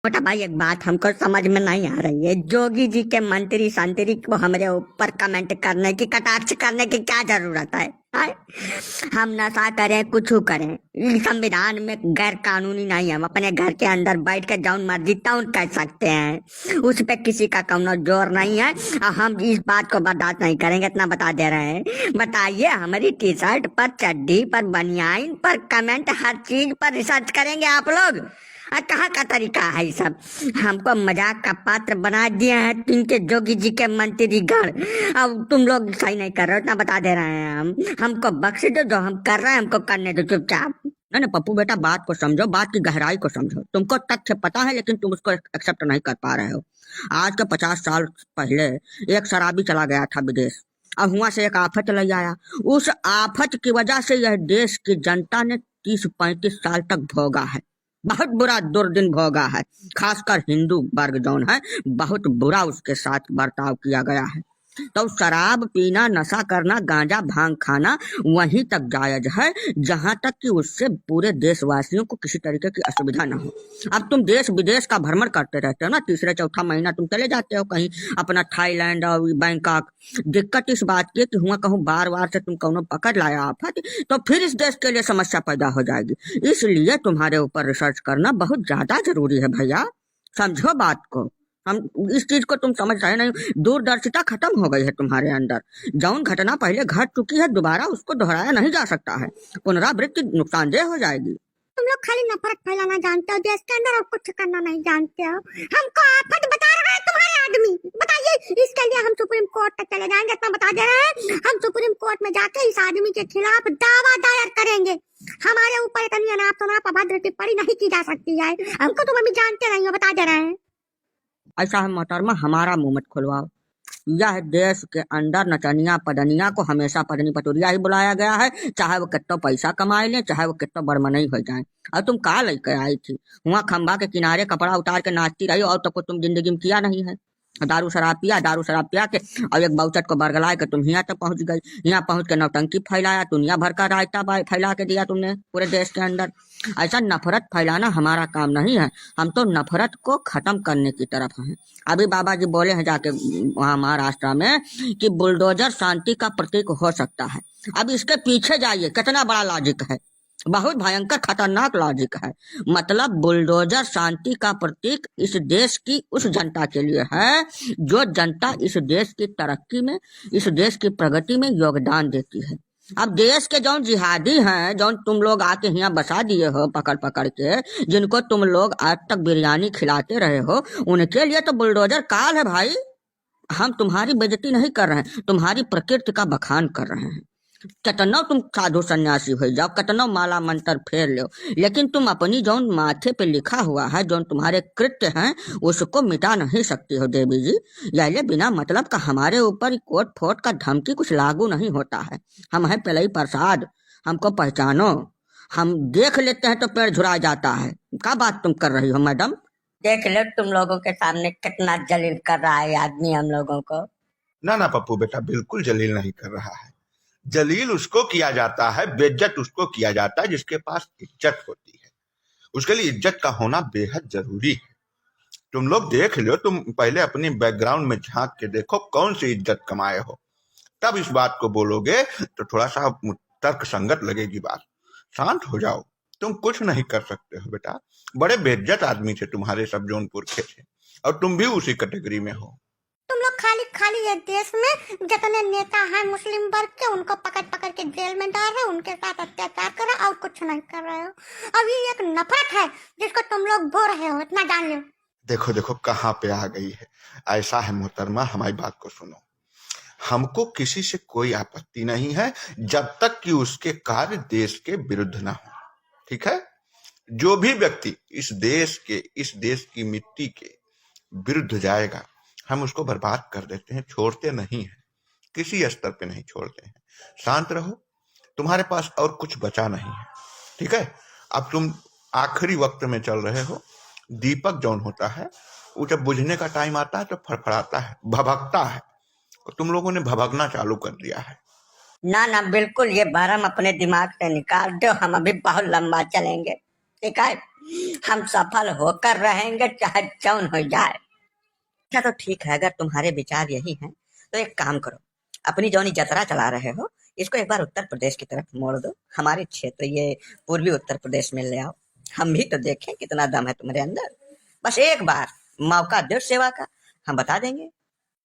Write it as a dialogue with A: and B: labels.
A: छोटा भाई, एक बात हमको समझ में नहीं आ रही है। जोगी जी के मंत्री संतरी को हमारे ऊपर कमेंट करने की, कटाक्ष करने की क्या जरूरत है? आय? हम नशा करें, कुछ करें, इस संविधान में गैर कानूनी नहीं है। हम अपने घर के अंदर बैठ के जौन मर्जी तौन कर सकते हैं, उस पे किसी का कौनो जोर नहीं है। और हम इस बात को बर्दाश्त नहीं करेंगे, इतना बता दे रहे हैं। बताइए, हमारी टी शर्ट पर, चड्डी पर, बनियान पर कमेंट, हर चीज पर रिसर्च करेंगे आप लोग? कहाँ का तरीका है ये सब? हमको मजाक का पात्र बना दिया है इनके जोगी जी के मंत्री गण। अब तुम लोग सही नहीं कर रहे हो, इतना बता दे रहे हैं हम। हमको बख्श दो, जो हम कर रहे हैं हमको करने दो चुपचाप। नहीं नहीं पप्पू बेटा, बात को समझो, बात की गहराई को समझो। तुमको तथ्य पता है लेकिन तुम उसको एक्सेप्ट नहीं कर पा रहे हो। आज के 50 साल पहले एक शराबी चला गया था विदेश, अब वहां से एक आफत ले आया। उस आफत की वजह से यह देश की जनता ने 30-35 साल तक भोगा है, बहुत बुरा दुर्दिन भोगा है। खासकर हिंदू वर्ग जौन है, बहुत बुरा उसके साथ बर्ताव किया गया है। तो शराब पीना, नशा करना, गांजा भांग खाना वहीं तक जायज है जहां तक कि उससे पूरे देशवासियों को किसी तरीके की असुविधा ना हो। अब तुम देश विदेश का भ्रमण करते रहते हो ना, तीसरे चौथा महीना तुम चले जाते हो कहीं अपना थाईलैंड और बैंकॉक। दिक्कत इस बात की कि हुआ कहूँ बार बार से तुम कौनो पकड़ लाया आफत, तो फिर इस देश के लिए समस्या पैदा हो जाएगी। इसलिए तुम्हारे ऊपर रिसर्च करना बहुत ज्यादा जरूरी है भैया, समझो बात को। हम इस चीज को तुम समझ रहे नहीं, दूरदर्शिता खत्म हो गई है तुम्हारे अंदर। जौन घटना पहले घट चुकी है दोबारा उसको दोहराया नहीं जा सकता है, पुनरावृत्ति नुकसानदेह हो जाएगी। तुम लोग खाली नफरत फैलाना जानते हो देश के अंदर और कुछ करना नहीं जानते हो। हमको आफत बता रहा है तुम्हारे आदमी। बताइए, इसके लिए हम सुप्रीम कोर्ट तक चले जाएंगे, इतना बता दे रहे हैं। हम सुप्रीम कोर्ट में जाके इस आदमी के खिलाफ दावा दायर करेंगे। हमारे ऊपर इतनी अनाप शनाप अभद्र टिप्पणी नहीं की जा सकती है। हमको तुम अभी जानते नहीं हो, बता दे रहे हैं। ऐसा है मोहतरमा, हमारा मुंह मत खुलवाओ। यह देश के अंदर नचनिया पदनिया को हमेशा पदनी पटोरिया ही बुलाया गया है, चाहे वो कितना पैसा कमाए ले, चाहे वो कितना बड़मनई हो जाए। और तुम का लेके आई थी वहाँ खंबा के किनारे कपड़ा उतार के नाचती रही, और तो कुछ तुम जिंदगी में किया नहीं है। दारू शराब पिया के और एक बाउचट को बरगलाए के तुम यहाँ तक पहुंच गई। यहाँ पहुंच के नौटंकी फैलाया, दुनिया भर का रायता फैला के दिया तुमने पूरे देश के अंदर। ऐसा नफरत फैलाना हमारा काम नहीं है, हम तो नफरत को खत्म करने की तरफ हैं। अभी बाबा जी बोले हैं जाके वहाँ महाराष्ट्र में कि बुलडोजर शांति का प्रतीक हो सकता है। अब इसके पीछे जाइए, कितना बड़ा लॉजिक है, बहुत भयंकर खतरनाक लॉजिक है। मतलब बुलडोजर शांति का प्रतीक इस देश की उस जनता के लिए है जो जनता इस देश की तरक्की में, इस देश की प्रगति में योगदान देती है। अब देश के जौन जिहादी हैं, जौन तुम लोग आके यहाँ बसा दिए हो पकड़ पकड़ के, जिनको तुम लोग आज तक बिरयानी खिलाते रहे हो, उनके लिए तो बुलडोजर काल है भाई। हम तुम्हारी बेइज्जती नहीं कर रहे हैं, तुम्हारी प्रकृति का बखान कर रहे हैं। कतनो तुम साधु सन्यासी हो जाओ, कतनो माला मंत्र फेर लो, लेकिन तुम अपनी जौन माथे पे लिखा हुआ है, जौन तुम्हारे कृत्य हैं, उसको मिटा नहीं सकती हो देवी जी। ये बिना मतलब का हमारे ऊपर कोट फोट का धमकी कुछ लागू नहीं होता है। हम हैं पेलई प्रसाद, हमको पहचानो। हम देख लेते हैं तो पैर झुरा जाता है। क्या बात तुम कर रही हो मैडम? देख लो तुम लोगों के सामने कितना जलील कर रहा है आदमी हम लोगों को।
B: ना ना पप्पू बेटा, बिल्कुल जलील नहीं कर रहा है। जलील उसको किया जाता है, बेइज्जत उसको किया जाता है जिसके पास इज्जत होती है। उसके लिए इज्जत का होना बेहद जरूरी है। तुम लोग देख लो, तुम पहले अपनी बैकग्राउंड में झांक के देखो कौन सी इज्जत कमाए हो, तब इस बात को बोलोगे तो थोड़ा सा तर्क संगत लगेगी बात। शांत हो जाओ, तुम कुछ नहीं कर सकते हो बेटा। बड़े बेइज्जत आदमी थे तुम्हारे सब जौनपुर के थे, और तुम भी उसी कैटेगरी में हो।
A: तुम लोग खाली खाली ये देश में जितने नेता हैं मुस्लिम वर्ग के, उनको पकड़ पकड़ के जेल में डाल रहे, उनके साथ अत्याचार कर रहे, और कुछ नहीं कर रहे हो। अब ये एक नफरत है जिसको तुम लोग बो रहे हो, इतना जान लो।
B: देखो देखो कहाँ पे आ गई है। ऐसा है मोहतरमा, हमारी बात को सुनो। हमको किसी से कोई आपत्ति नहीं है जब तक कि उसके कार्य देश के विरुद्ध ना हो, ठीक है। जो भी व्यक्ति इस देश की मिट्टी के विरुद्ध जाएगा, हम उसको बर्बाद कर देते हैं, छोड़ते नहीं है, किसी स्तर पे नहीं छोड़ते हैं। शांत रहो, तुम्हारे पास और कुछ बचा नहीं है, ठीक है। अब तुम आखिरी वक्त में चल रहे हो। दीपक जौन होता है वो जब बुझने का टाइम आता है तो फड़फड़ाता है, भभकता है, और तुम लोगों ने भभकना चालू कर दिया है।
A: ना ना बिल्कुल, ये भरम अपने दिमाग से निकाल दो, हम अभी बहुत लंबा चलेंगे। ठीक है, हम सफल होकर रहेंगे चाहे जौन हो जाए। अच्छा तो ठीक है, अगर तुम्हारे विचार यही हैं तो एक काम करो, अपनी जौनी जतरा चला रहे हो इसको एक बार उत्तर प्रदेश की तरफ मोड़ दो, हमारे क्षेत्र ये पूर्वी उत्तर प्रदेश में ले आओ। हम भी तो देखें कितना दम है तुम्हारे अंदर। बस एक बार मौका दो सेवा का, हम बता देंगे